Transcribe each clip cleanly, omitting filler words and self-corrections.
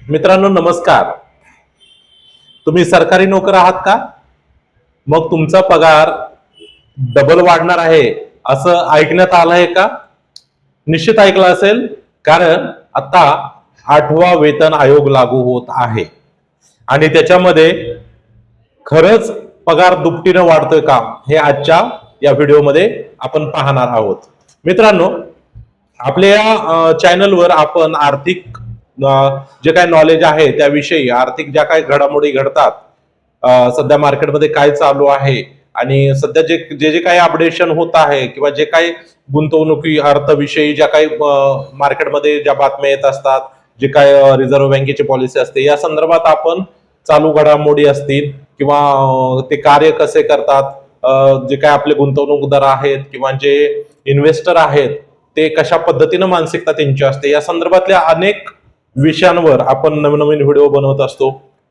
मित्रांनो नमस्कार. तुम्ही सरकारी नोकर आहात का? मग तुमचा पगार डबल वाढणार आहे असं ऐकण्यात आलंय का? निश्चित ऐकलं असेल, कारण आता 8वा वेतन आयोग लागू होत आहे आणि त्याच्यामध्ये खरंच पगार दुपटीनं वाढतोय का हे आजच्या या व्हिडिओमध्ये आपण पाहणार आहोत. मित्रांनो, आपल्या चॅनलवर आपण आर्थिक जे काही नॉलेज आहे त्याविषयी, आर्थिक ज्या काही घडामोडी घडतात, सध्या मार्केटमध्ये काय चालू आहे आणि सध्या जे जे जे काही अपडेशन होत आहे किंवा जे काही गुंतवणुकी अर्थविषयी ज्या काही मार्केटमध्ये ज्या बातम्या येत असतात, जे काय रिझर्व्ह बँकेची पॉलिसी असते, या संदर्भात आपण चालू घडामोडी असतील किंवा ते कार्य कसे करतात, जे काय आपले गुंतवणूकदार आहेत किंवा जे इन्व्हेस्टर आहेत ते कशा पद्धतीनं मानसिकता त्यांची असते, या संदर्भातल्या अनेक विषयांवर आपण नवीन नवीन व्हिडिओ बनवत असतो.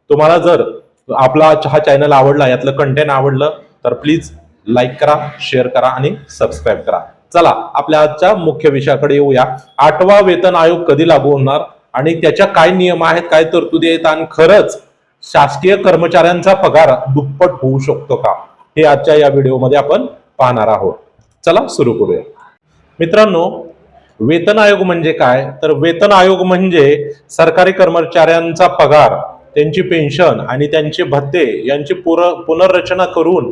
तुम्हाला जर आपला हा चॅनल आवडला, यातलं कंटेंट आवडलं तर प्लीज लाईक करा, शेअर करा आणि सबस्क्राईब करा. चला आपल्या आजच्या मुख्य विषयाकडे येऊया. 8वा वेतन आयोग कधी लागू होणार आणि त्याच्या काय नियम आहेत, काय तरतुदी आहेत आणि खरंच शासकीय कर्मचाऱ्यांचा पगार दुप्पट होऊ शकतो का, हे आजच्या या व्हिडिओमध्ये आपण पाहणार आहोत. चला सुरू करूया. मित्रांनो, वेतन आयोग म्हणजे काय? तर वेतन आयोग म्हणजे सरकारी कर्मचाऱ्यांचा पगार, त्यांची पेन्शन आणि त्यांचे भत्ते यांची पुनर्रचना करून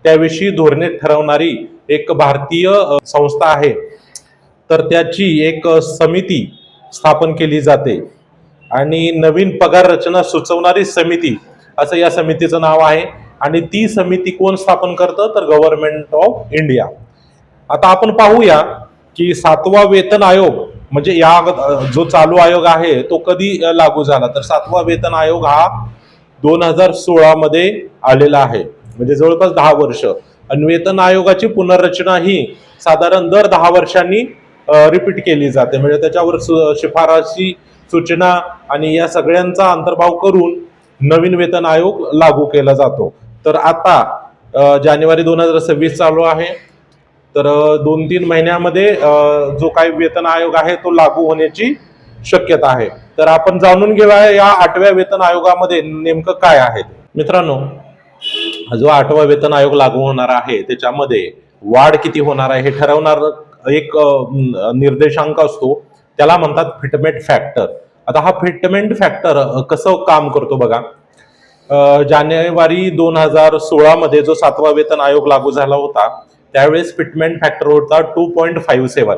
त्याविषयी धोरणे ठरवणारी एक भारतीय संस्था आहे. तर त्याची एक समिती स्थापन केली जाते आणि नवीन पगार रचना सुचवणारी समिती असं या समितीचं नाव आहे. आणि ती समिती कोण स्थापन करतं? तर गव्हर्नमेंट ऑफ इंडिया. आता आपण पाहूया की 7वा वेतन आयोग म्हणजे या जो चालू आयोग आहे तो कधी लागू झाला. तर 7वा वेतन आयोग हा 2016 मध्ये आलेला आहे, म्हणजे जवळपास 10 वर्ष. आणि वेतन आयोगाची पुनर्रचना ही साधारण दर 10 वर्षांनी रिपीट केली जाते, म्हणजे त्याच्यावर शिफारसी, सूचना आणि या सगळ्यांचा अंतर्भाव करून नवीन वेतन आयोग लागू केला जातो. तर आता जानेवारी 2026 चालू आहे, तर 2-3 महिन्यामध्ये जो काही वेतन आयोग आहे तो लागू होण्याची शक्यता आहे. तर आपण जाणून घेऊया या 8व्या वेतन आयोगामध्ये नेमकं काय आहे. मित्रांनो, जो 8वा वेतन आयोग लागू होणार आहे त्याच्यामध्ये वाढ किती होणार आहे हे ठरवणार एक निर्देशांक असतो, त्याला म्हणतात फिटमेंट फॅक्टर. आता हा फिटमेंट फॅक्टर कसं काम करतो बघा. जानेवारी 2016 मध्ये जो 7वा वेतन आयोग लागू झाला होता त्यावेळेस फिटमेंट फॅक्टर होता 2.57.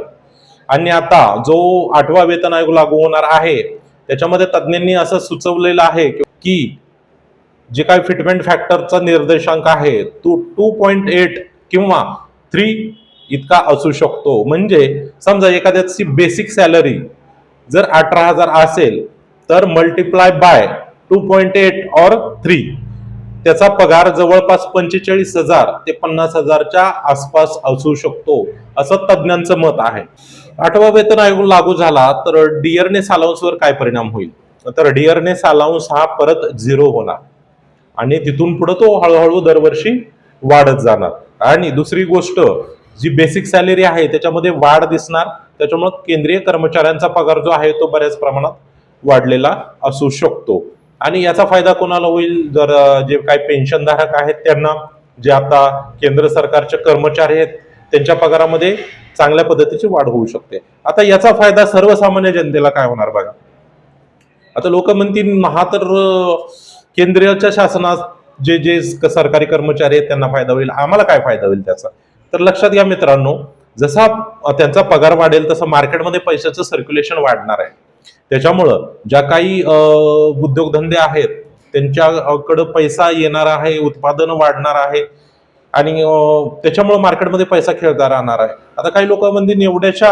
आणि आता जो 8वा वेतन आयोग लागू होणार आहे त्याच्यामध्ये तज्ज्ञांनी असं सुचवलेलं आहे की जे काही फिटमेंट फॅक्टरचा निर्देशांक आहे तो 2.8 किंवा 3 इतका असू शकतो. म्हणजे समजा एखाद्याची बेसिक सॅलरी जर 18,000 असेल तर मल्टिप्लाय बाय 2.8 और 3 त्याचा पगार जवळपास 45,000 ते 50,000च्या आसपास असू शकतो, असं तज्ज्ञांचं मत आहे. 8वा वेतन आयोग लागू झाला तर डिअरनेस अलाउन्सवर काय परिणाम होईल? तर डिअरनेस अलाउन्स हा परत 0 होणार आणि तिथून पुढे तो हळूहळू दरवर्षी वाढत जाणार. आणि दुसरी गोष्ट, जी बेसिक सॅलरी आहे त्याच्यामध्ये वाढ दिसणार, त्याच्यामुळे केंद्रीय कर्मचाऱ्यांचा पगार जो आहे तो बऱ्याच प्रमाणात वाढलेला असू शकतो. आणि याचा फायदा कोणाला होईल? जर जे काही पेन्शनधारक आहेत त्यांना, जे आता केंद्र सरकारचे कर्मचारी आहेत त्यांच्या पगारामध्ये चांगल्या पद्धतीची वाढ होऊ शकते. आता याचा फायदा सर्वसामान्य जनतेला काय होणार बघा. आता लोक म्हणतील हा तर केंद्रीयच्या शासनात जे जे सरकारी कर्मचारी आहेत त्यांना फायदा होईल, आम्हाला काय फायदा होईल त्याचा? तर लक्षात घ्या मित्रांनो, जसा त्यांचा पगार वाढेल तसं मार्केटमध्ये पैशाचं सर्क्युलेशन वाढणार आहे. त्याच्यामुळं ज्या काही उद्योगधंदे आहेत त्यांच्याकडे पैसा येणार आहे, उत्पादन वाढणार आहे आणि त्याच्यामुळे मार्केटमध्ये पैसा खेळता राहणार आहे. आता काही लोक म्हणजे एवढ्याच्या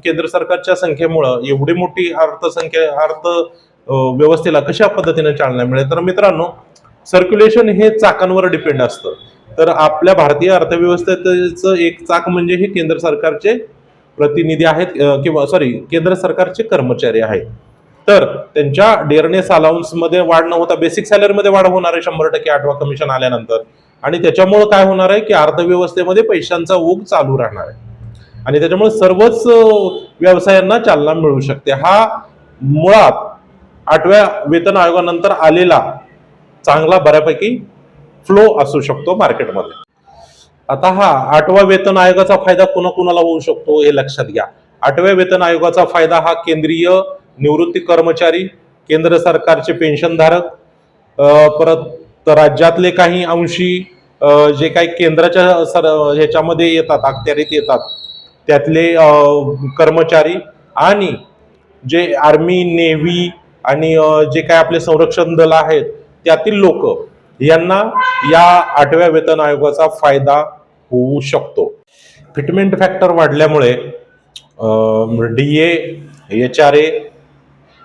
केंद्र सरकारच्या संख्येमुळं एवढी मोठी अर्थ व्यवस्थेला कशा पद्धतीने चालना मिळेल? तर मित्रांनो, सर्क्युलेशन हे चाकांवर डिपेंड असतं. तर आपल्या भारतीय अर्थव्यवस्थेचं एक चाक म्हणजे हे केंद्र सरकारचे प्रतिनिधी आहेत किंवा केंद्र सरकारचे कर्मचारी आहेत. तर त्यांच्या डिअरनेस अलाउन्स मध्ये वाढ न होता बेसिक सॅलरी मध्ये वाढ होणार आहे 100% 8वा कमिशन आल्यानंतर. आणि त्याच्यामुळे काय होणार आहे की अर्थव्यवस्थेमध्ये पैशांचा ओघ चालू राहणार आहे आणि त्याच्यामुळे सर्वच व्यवसायांना चालना मिळू शकते. हा मुळात 8व्या वेतन आयोगानंतर आलेला चांगला बऱ्यापैकी फ्लो असू शकतो मार्केटमध्ये. आता हा 8वा वेतन आयोगाचा फायदा कोणाकोणाला होऊ शकतो हे लक्षात घ्या. 8व्या वेतन आयोगाचा फायदा हा केंद्रीय निवृत्ती कर्मचारी, केंद्र सरकारचे पेन्शनधारक, परत राज्यातले काही अंशी जे काही केंद्राच्या ह्याच्यामध्ये येतात, अखत्यारीत येतात त्यातले कर्मचारी, आणि जे आर्मी, नेव्ही आणि जे काय आपले संरक्षण दल आहेत त्यातील लोक, यांना या 8व्या वेतन आयोगाचा फायदा होऊ शकतो. फिटमेंट फॅक्टर वाढल्यामुळे DA, HRA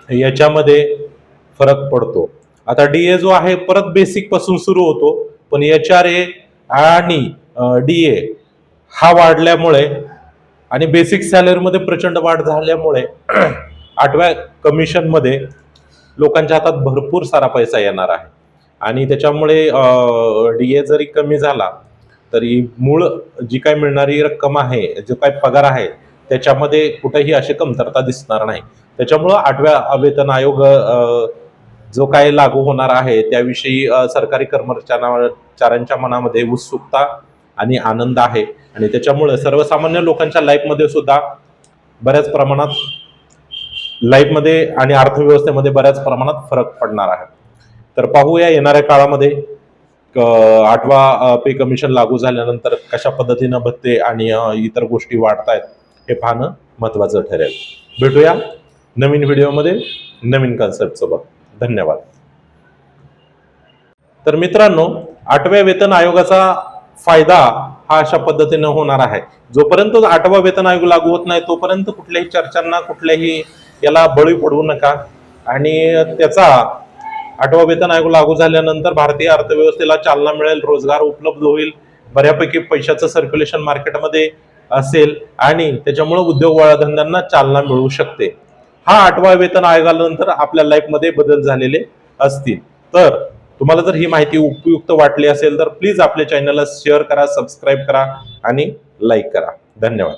याच्यामध्ये फरक पडतो. आता DA जो आहे परत बेसिक पासून सुरू होतो, पण HRA आणि DA हा वाढल्यामुळे आणि बेसिक सॅलरीमध्ये प्रचंड वाढ झाल्यामुळे 8व्या कमिशन मध्ये लोकांच्या हातात भरपूर सारा पैसा येणार आहे. आणि त्याच्यामुळे DA जरी कमी झाला तरी मूळ जी काय मिळणारी रक्कम आहे, जो काय पगार आहे, त्याच्यामध्ये कुठेही अशी कमतरता दिसणार नाही. त्याच्यामुळं 8व्या वेतन आयोग जो काय लागू होणार आहे त्याविषयी सरकारी कर्मचाऱ्यांच्या मनामध्ये उत्सुकता आणि आनंद आहे. आणि त्याच्यामुळे सर्वसामान्य लोकांच्या लाईफमध्ये सुद्धा बऱ्याच प्रमाणात आणि अर्थव्यवस्थेमध्ये बऱ्याच प्रमाणात फरक पडणार आहे. तर पाहूया येणाऱ्या काळामध्ये 8वा पे कमिशन लागू झाल्यानंतर कशा पद्धतीनं भत्ते आणि इतर गोष्टी वाढतायत हे पाहणं महत्वाचं ठरेल. भेटूया नवीन व्हिडिओमध्ये नवीन कन्सेप्ट सोबत. धन्यवाद. तर मित्रांनो, 8व्या वेतन आयोगाचा फायदा हा अशा पद्धतीने होणार आहे. जोपर्यंत 8वा वेतन आयोग लागू होत नाही तोपर्यंत कुठल्याही चर्चांना, कुठल्याही याला बळी पडू नका. आणि त्याचा 8वा वेतन आयोग लागू झाल्यानंतर भारतीय अर्थव्यवस्थेला चालना मिळेल, रोजगार उपलब्ध होईल, बऱ्यापैकी पैशाचं सर्क्युलेशन मार्केटमध्ये असेल आणि त्याच्यामुळे उद्योग धंद्यांना चालना मिळू शकते. हा 8वा वेतन आयोगानंतर आपल्या लाईफमध्ये बदल झालेले असतील. तर तुम्हाला जर ही माहिती उपयुक्त वाटली असेल तर प्लीज आपल्या चॅनलला शेअर करा, सबस्क्राईब करा आणि लाईक करा. धन्यवाद.